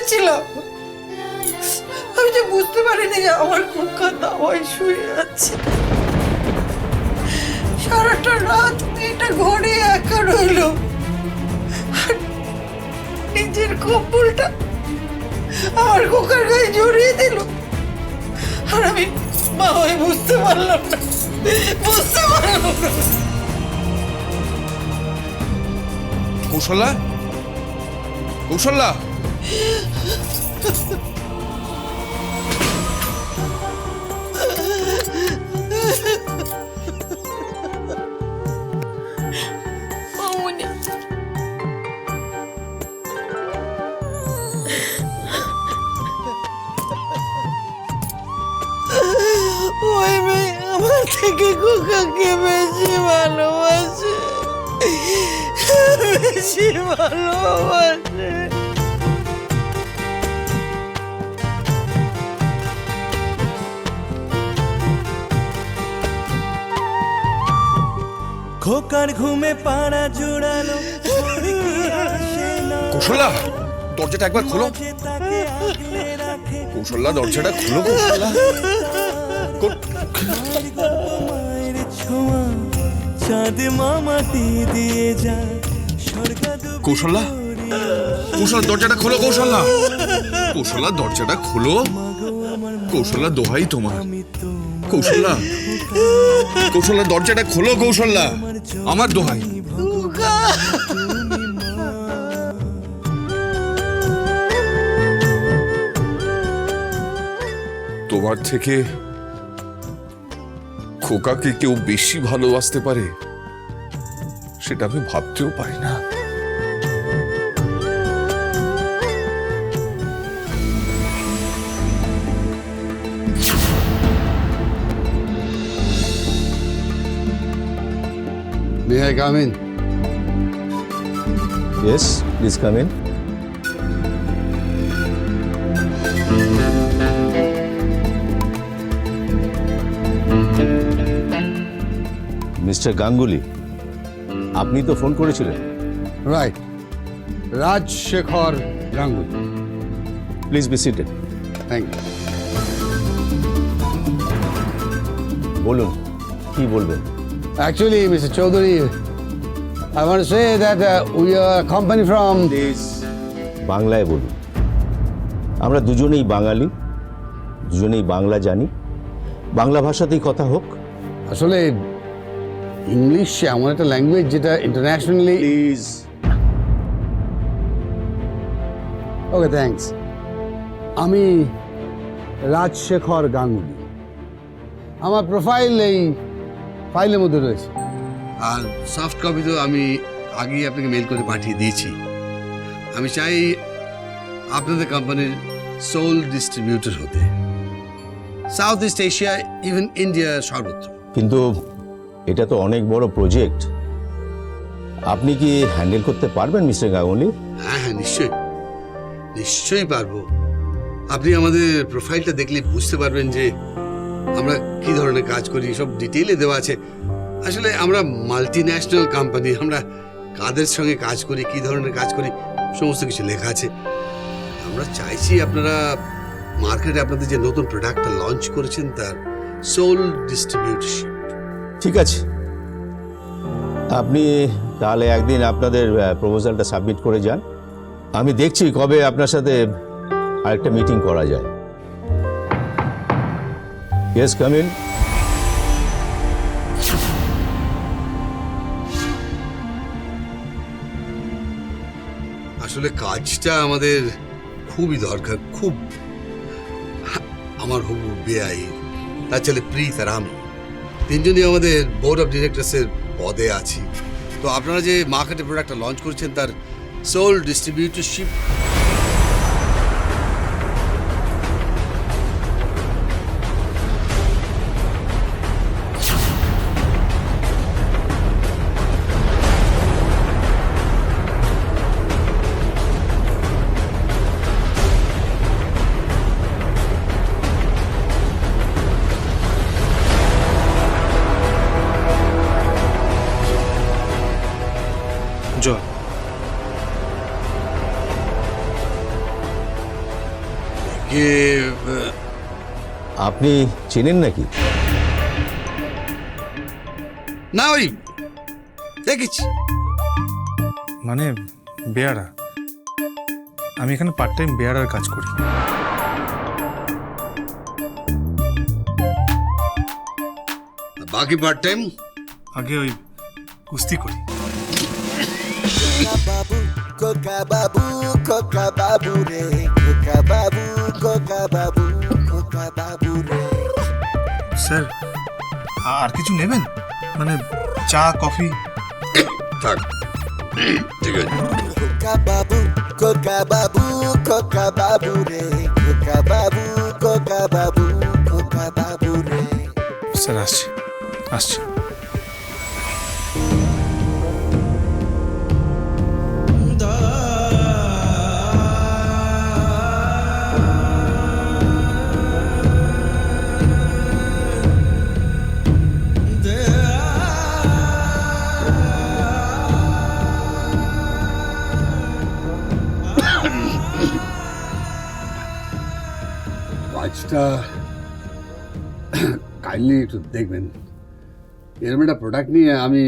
করেছিলাম। আমি যে বুঝতে পারিনি যে আমার খোকা দাওয়ায় শুয়ে আছে। সারাটা রাত মেয়েটা ঘরে একা রইল, নিজের কম্বলটা আমার খোকার গায়ে জড়িয়ে দিল। আর আমি মা হয়ে বুঝতে পারলাম না, বুঝতে পারলাম না। কৌশল্যা, কৌশল্যা, মামুনি, ওই মেয়ে আমার থেকে খোকাকে বেশি ভালোবাসে, বেশি ভালোবাসে। খোকার ঘুমে পাড়া জোড়ালো কৌশল্যা, দরজাটা একবার খোলো। কৌশল্যা, দরজাটা খোলো। কৌশল্যা, মায়ের ছোঁয়া চাঁদ মামাটি দিয়ে যা কৌশল্যা, কৌশল্যা, দরজাটা খোলো। কৌশল্যা, কৌশল্যা, দরজাটা খোলো। কৌশল্যা, দোহাই তোমার। কৌশল্যা, কৌশল্যা, দরজাটা খোলো। কৌশল্যা, আমার দোহাই। তোমার থেকে খোকাকে কেউ বেশি ভালোবাসতে পারে সেটা আমি ভাবতেও পারি না। May I come in? Yes, please come in. Mister Ganguly, আপনি তো ফোন করেছিলেন। Right. Rajshekhar Ganguly. Please be seated. Thank you. বলুন, কি বলবেন? Actually, Mr. Chaudhary, I want to say that we are a company from... please বাংলায় বলুন। আমরা দুজনেই বাঙালি, দুজনেই বাংলা জানি, বাংলা ভাষাতেই কথা হোক। আসলে ইংলিশ এমন একটা ল্যাঙ্গুয়েজ যেটা ইন্টারন্যাশনালি... প্লিজ। Okay, thanks. আমি রাজশেখর গাঙ্গুলি। আমার প্রোফাইল এই ফাইলের মধ্যে রয়েছে, আর সফট কপি তো আমি আগেই আপনাকে মেল করে পাঠিয়ে দিয়েছি। আমি চাই আপনাদের কোম্পানির সোল ডিস্ট্রিবিউটর হতে, south east Asia, even India, সর্বত্র। কিন্তু এটা তো অনেক বড় প্রজেক্ট, আপনি কি হ্যান্ডেল করতে পারবেন মিস্টার গাঙ্গুলি? হ্যাঁ হ্যাঁ, নিশ্চয়ই, নিশ্চয়ই পারবো। আপনি আমাদের প্রোফাইলটা দেখলে বুঝতে পারবেন যে আমরা কি ধরনের কাজ করি, সব ডিটেইলে দেওয়া আছে। আসলে আমরা মাল্টি ন্যাশনাল কোম্পানি, আমরা কাদের সঙ্গে কাজ করি, কি ধরনের কাজ করি, সমস্ত কিছু লেখা আছে। আমরা চাইছি আপনারা মার্কেটে আপনাদের যে নতুন প্রোডাক্টটা লঞ্চ করেছেন তার সোল ডিস্ট্রিবিউটরশিপ। ঠিক আছে, আপনি তাহলে একদিন আপনাদের প্রপোজালটা সাবমিট করে যান। আমি দেখছি কবে আপনার সাথে আরেকটা মিটিং করা যায়। Yes, come in. আসলে কাজটা আমাদের খুবই দরকার, খুব। আমার হবু বেআই, তার ছেলে প্রীত আর আমি তিনজনই আমাদের বোর্ড অফ ডিরেক্টরসের পদে আছি। তো আপনারা যে মার্কেটে প্রোডাক্টটা লঞ্চ করেছেন তার সোল ডিস্ট্রিবিউটরশিপ কে আপনি চেনেন নাকি? না, ওই দেখেছি। মানে বেয়ারা, আমি এখানে পার্ট টাইম বেয়ারার কাজ করি। বাকি পার্ট টাইম আগে ওই কুস্তি করি। Coca babu, coca babu re, coca babu, coca babu, coca babu re. Sir আর কিছু নেবেন? মানে চা কফি? থাক, ঠিক আছে। Coca babu, coca babu, coca babu re, coca babu, coca babu, coca babu re. Sir আসছি আসছি। কাজটা কাইন্ডলি একটু দেখবেন। এরকম একটা প্রোডাক্ট নিয়ে আমি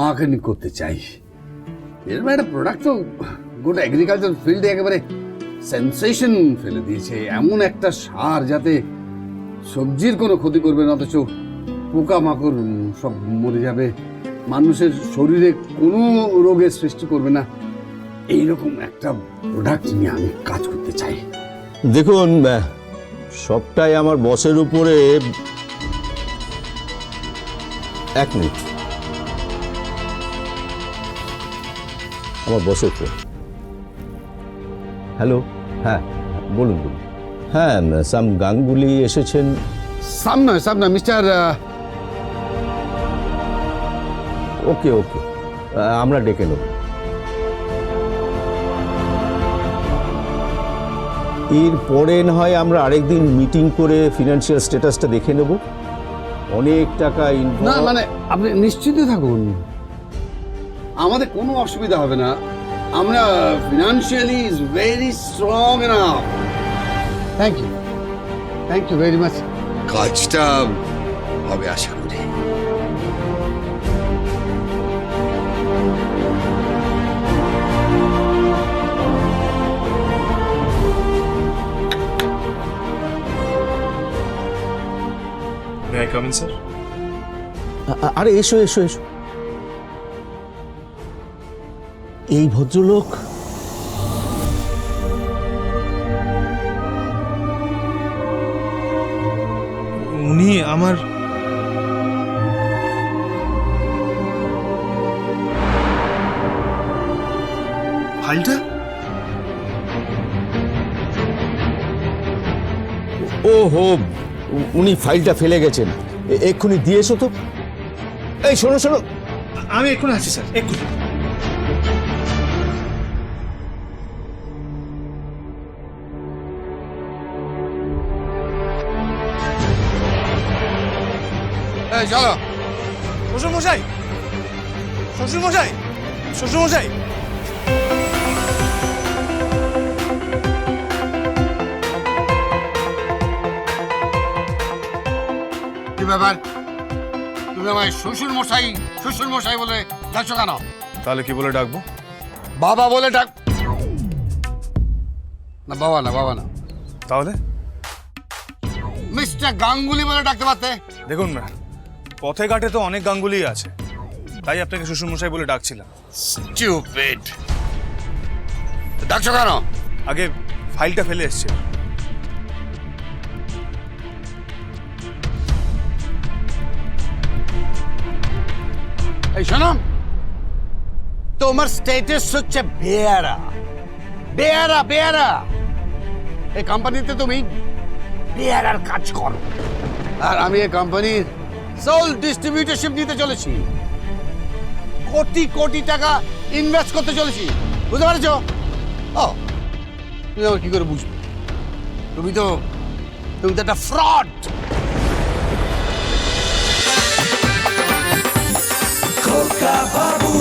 মার্কেটিং করতে চাই। এরকম একটা প্রোডাক্ট তো গোটা এগ্রিকালচার ফিল্ডে একেবারে সেন্সেশন ফেলে দিয়েছে। এমন একটা সার যাতে সবজির কোনো ক্ষতি করবে না, অথচ পোকামাকড় সব মরে যাবে, মানুষের শরীরে কোনো রোগের সৃষ্টি করবে না। এইরকম একটা প্রোডাক্ট নিয়ে আমি কাজ করতে চাই। দেখুন, সবটাই আমার বসের উপরে। এক মিনিট, আমার বসের উপরে। হ্যালো, হ্যাঁ বলুন বলুন। হ্যাঁ, সাম গাঙ্গুলি এসেছেন। সাম নয় মিস্টার। ওকে ওকে, আমরা ডেকে নেব। এরপরে না হয় আমরা আরেকদিন মিটিং করে ফিনান্সিয়াল স্ট্যাটাসটা দেখে নেব। অনেক টাকা না মানে আপনি নিশ্চিত থাকুন, আমাদের কোনো অসুবিধা হবে না। আমরা financially is very strong enough. Thank you very much. কাজটা হবে আশা করি। May I come in sir? আরে এসো এসো এসো। এই ভদ্রলোক উনি আমার ফাইলটা। ও হো, উনি ফাইলটা ফেলে গেছেন। এক্ষুনি দিয়ে এসো তো। এই শোনো শোনো, আমি এক্ষুনি আছি স্যার, এক্ষুনি। এই চলো। শ্বশুর মশাই, শ্বশুর মশাই, শ্বশুর মশাই। কি ব্যাপার, তুমি আমায় শ্বশুর মশাই বলে ডাকছো কেন? তাহলে কি বলে ডাকবো? বাবা বলে ডাক। না বাবা না, তাহলে মিস্টার গাঙ্গুলি বলে ডাকতে পারতে। দেখুন না, পথে ঘাটে তো অনেক গাঙ্গুলি আছে, তাই আপনাকে শ্বশুর মশাই বলে ডাকছিলাম। স্টুপিড। ডাকছো কেন? আগে ফাইলটা ফেলে এসছে। এই শোনো, তোমার স্ট্যাটাস হচ্ছে বেয়ারা। এই কোম্পানিতে তুমি বেয়ারার কাজ করো, আর আমি এই কোম্পানির সোল ডিস্ট্রিবিউটরশিপ নিতে চলেছি। কোটি কোটি টাকা ইনভেস্ট করতে চলেছি, বুঝতে পারছো? ও তুমি আমার কি করে বুঝবে? তুমি তো একটা ফ্রড। Coca babu,